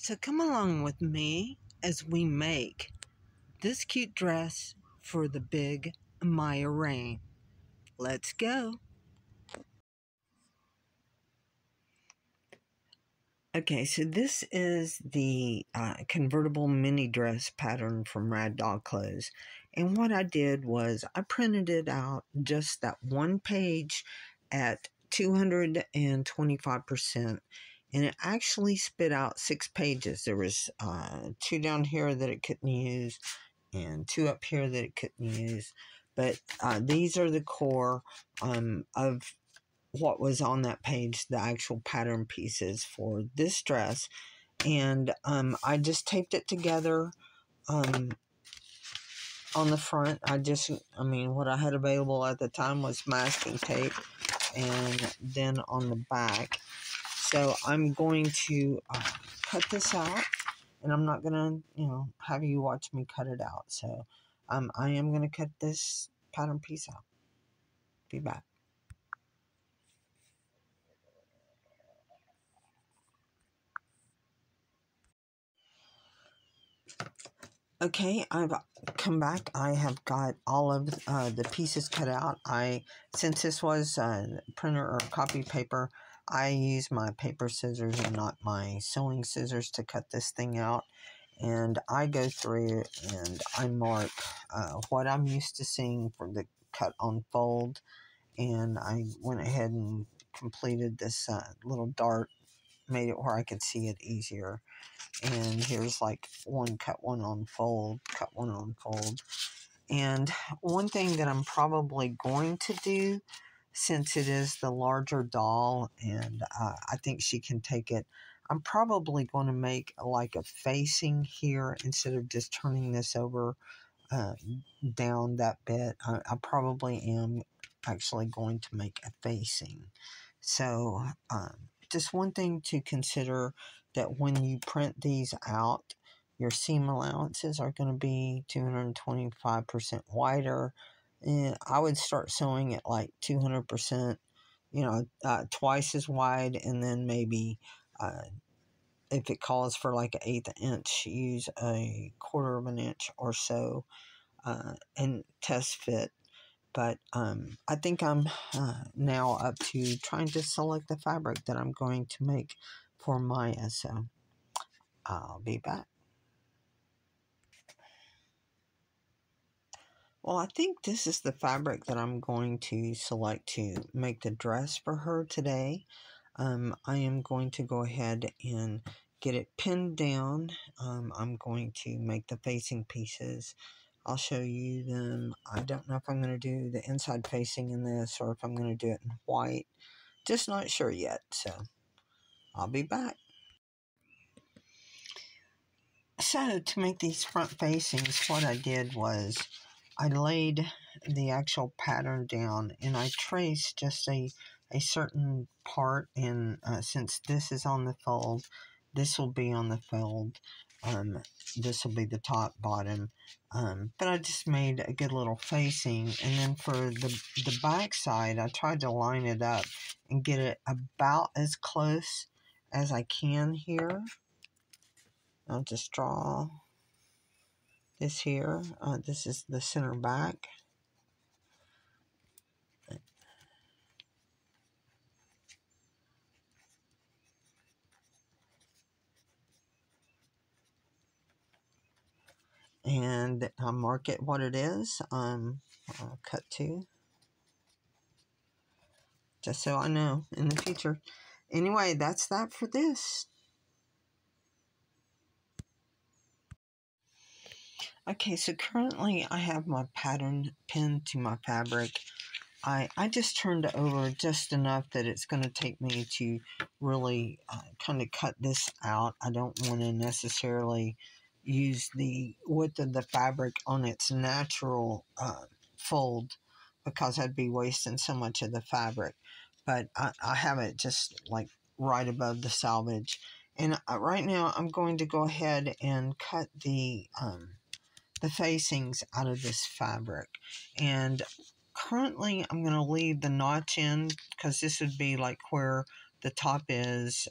So come along with me as we make this cute dress for the big Amaya Raine. Let's go. Okay, so this is the convertible mini dress pattern from RADDollClothes. And what I did was I printed it out just that one page at 225%. And it actually spit out 6 pages. There was 2 down here that it couldn't use and 2 up here that it couldn't use. But these are the core of what was on that page, the actual pattern pieces for this dress. And I just taped it together on the front. What I had available at the time was masking tape, and then on the back. So I'm going to cut this out, and I'm not going to, have you watch me cut it out. So I am going to cut this pattern piece out. Be back. Okay, I've come back. I have got all of the pieces cut out. Since this was printer or copy paper, I use my paper scissors and not my sewing scissors to cut this thing out. And I go through and I mark what I'm used to seeing for the cut on fold. And I went ahead and completed this little dart, made it where I could see it easier. And here's like cut one on fold, cut one on fold. And one thing that I'm probably going to do, since it is the larger doll and I think she can take it, I'm probably going to make like a facing here instead of just turning this over down that bit. I probably am actually going to make a facing. So just one thing to consider, that when you print these out, your seam allowances are going to be 225% wider. And I would start sewing at like 200%, twice as wide, and then maybe if it calls for like an 1/8 inch, use a 1/4 of an inch or so and test fit. But I think I'm now up to trying to select the fabric that I'm going to make for Maya. So I'll be back. Well, I think this is the fabric that I'm going to select to make the dress for her today. I am going to go ahead and get it pinned down. I'm going to make the facing pieces. I'll show you them. I don't know if I'm going to do the inside facing in this or if I'm going to do it in white. Just not sure yet, so I'll be back. So to make these front facings, what I did was I laid the actual pattern down and I traced just a certain part, and since this is on the fold, this will be on the fold. This will be the top, bottom. But I just made a good little facing, and then for the back side, I tried to line it up and get it about as close as I can here. I'll just draw this here. This is the center back. And I'll mark it what it is. I'll cut to, just so I know in the future. Anyway, that's that for this. Okay, so currently I have my pattern pinned to my fabric. I just turned it over just enough that it's going to take me to really kind of cut this out. I don't want to necessarily use the width of the fabric on its natural fold, because I'd be wasting so much of the fabric. But I have it just like right above the selvage. And right now I'm going to go ahead and cut the facings out of this fabric. And currently I'm going to leave the notch in, because this would be like where the top is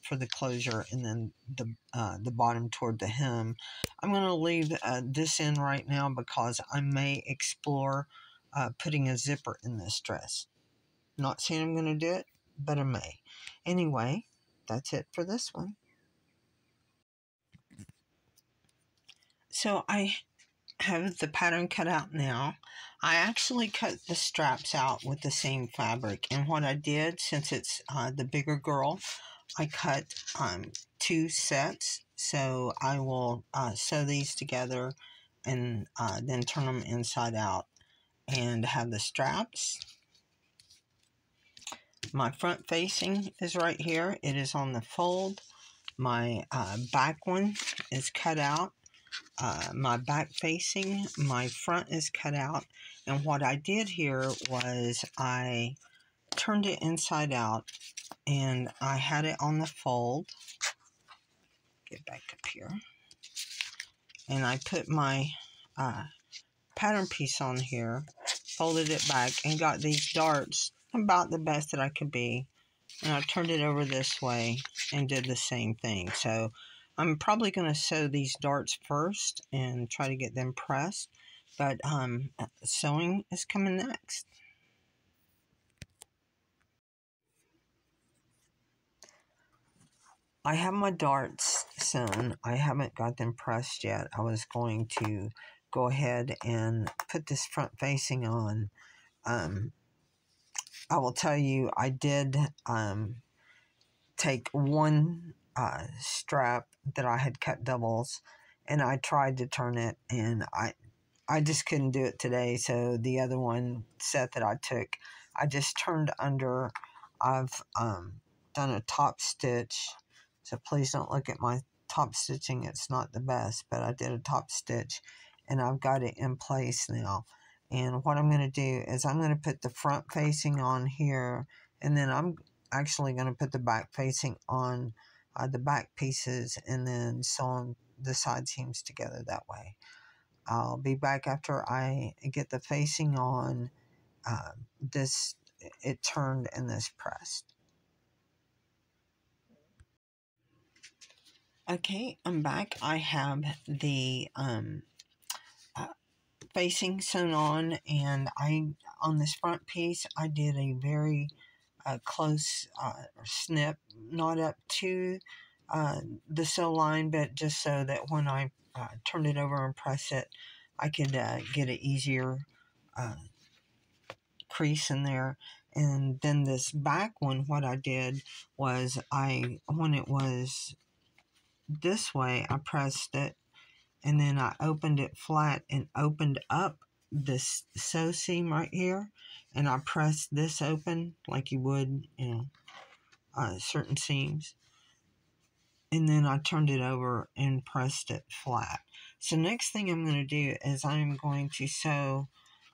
for the closure, and then the bottom toward the hem. I'm going to leave this in right now because I may explore putting a zipper in this dress. Not saying I'm going to do it, but I may. Anyway, that's it for this one. So I have the pattern cut out now. I actually cut the straps out with the same fabric, and what I did, since it's the bigger girl, I cut 2 sets. So I will sew these together and then turn them inside out and have the straps. My front facing is right here. It is on the fold. My back one is cut out. My back facing, my front is cut out. And what I did here was I turned it inside out and I had it on the fold. Get back up here. And I put my pattern piece on here, folded it back, and got these darts about the best that I could be. And I turned it over this way and did the same thing. So I'm probably going to sew these darts first and try to get them pressed. But sewing is coming next. I have my darts sewn. I haven't got them pressed yet. I was going to go ahead and put this front facing on. I will tell you, I did take one strap that I had cut doubles, and I tried to turn it, and I just couldn't do it today. So the other one set that I took, I just turned under. I've done a top stitch, so please don't look at my top stitching. It's not the best, but I did a top stitch, and I've got it in place now. And what I'm going to do is I'm going to put the front facing on here, and then I'm actually going to put the back facing on the back pieces, and then sew the side seams together that way. I'll be back after I get the facing on this, it turned and this pressed. Okay, I'm back. I have the facing sewn on, and on this front piece I did a very close snip, not up to the sew line, but just so that when I turned it over and press it, I could get an easier crease in there. And then this back one, what I did was when it was this way, I pressed it, and then I opened it flat and opened up this sew seam right here, and I pressed this open like you would, certain seams. And then I turned it over and pressed it flat. So next thing I'm going to do is I'm going to sew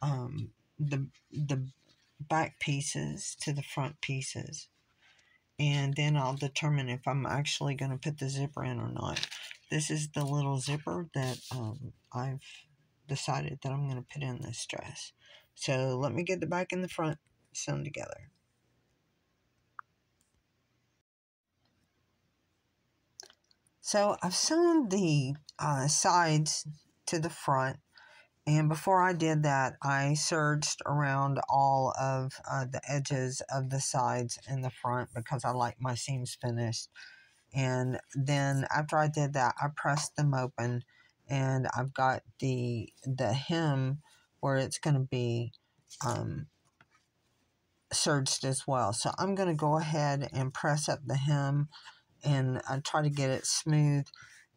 the back pieces to the front pieces. And then I'll determine if I'm actually going to put the zipper in or not. This is the little zipper that I've decided that I'm going to put in this dress. So let me get the back and the front sewn together. So I've sewn the sides to the front, and before I did that, I serged around all of the edges of the sides and the front because I like my seams finished. And then after I did that, I pressed them open, and I've got the hem where it's going to be serged as well. So I'm going to go ahead and press up the hem and try to get it smooth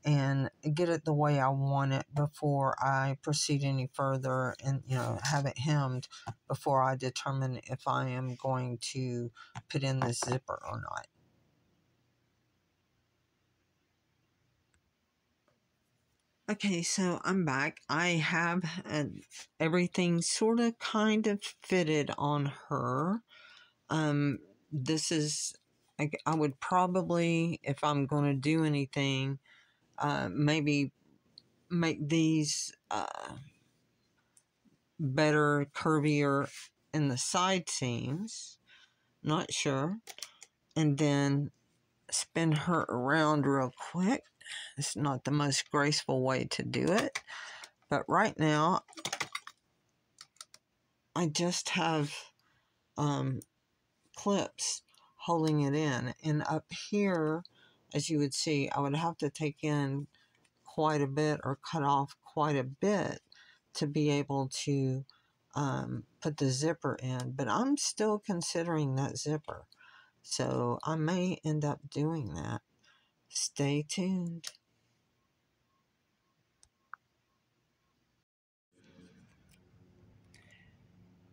and get it the way I want it before I proceed any further, and have it hemmed before I determine if I am going to put in this zipper or not. Okay, so I'm back. I have everything sort of kind of fitted on her. This is, I would probably, if I'm going to do anything, maybe make these better, curvier in the side seams. Not sure. and then spin her around real quick. It's not the most graceful way to do it, but right now I just have clips holding it in, and up here, as you would see, I would have to take in quite a bit or cut off quite a bit to be able to put the zipper in, but I'm still considering that zipper, so I may end up doing that. Stay tuned.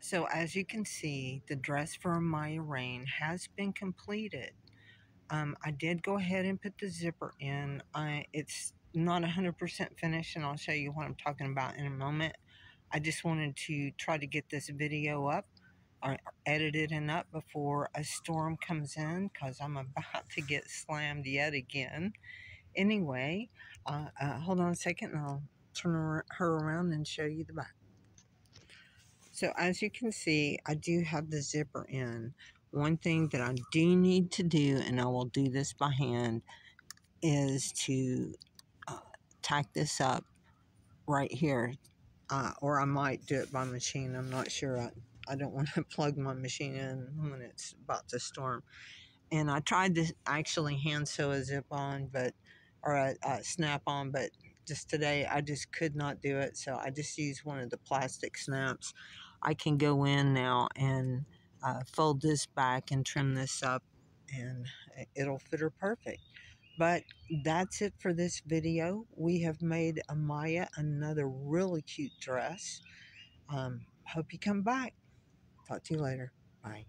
So as you can see, the dress for Amaya Raine has been completed. I did go ahead and put the zipper in. It's not 100% finished, and I'll show you what I'm talking about in a moment. I just wanted to try to get this video up or edited and up before a storm comes in, because I'm about to get slammed yet again. Anyway, hold on a second and I'll turn her around and show you the back. So as you can see, I do have the zipper in. One thing that I do need to do, and I will do this by hand, is to tack this up right here. Or I might do it by machine. I'm not sure. I don't want to plug my machine in when it's about to storm. And I tried to actually hand sew a zip on, or a snap on, but just today I just could not do it. So I just used one of the plastic snaps. I can go in now and fold this back and trim this up, and it'll fit her perfect. But that's it for this video. We have made Amaya another really cute dress. Hope you come back. Talk to you later. Bye.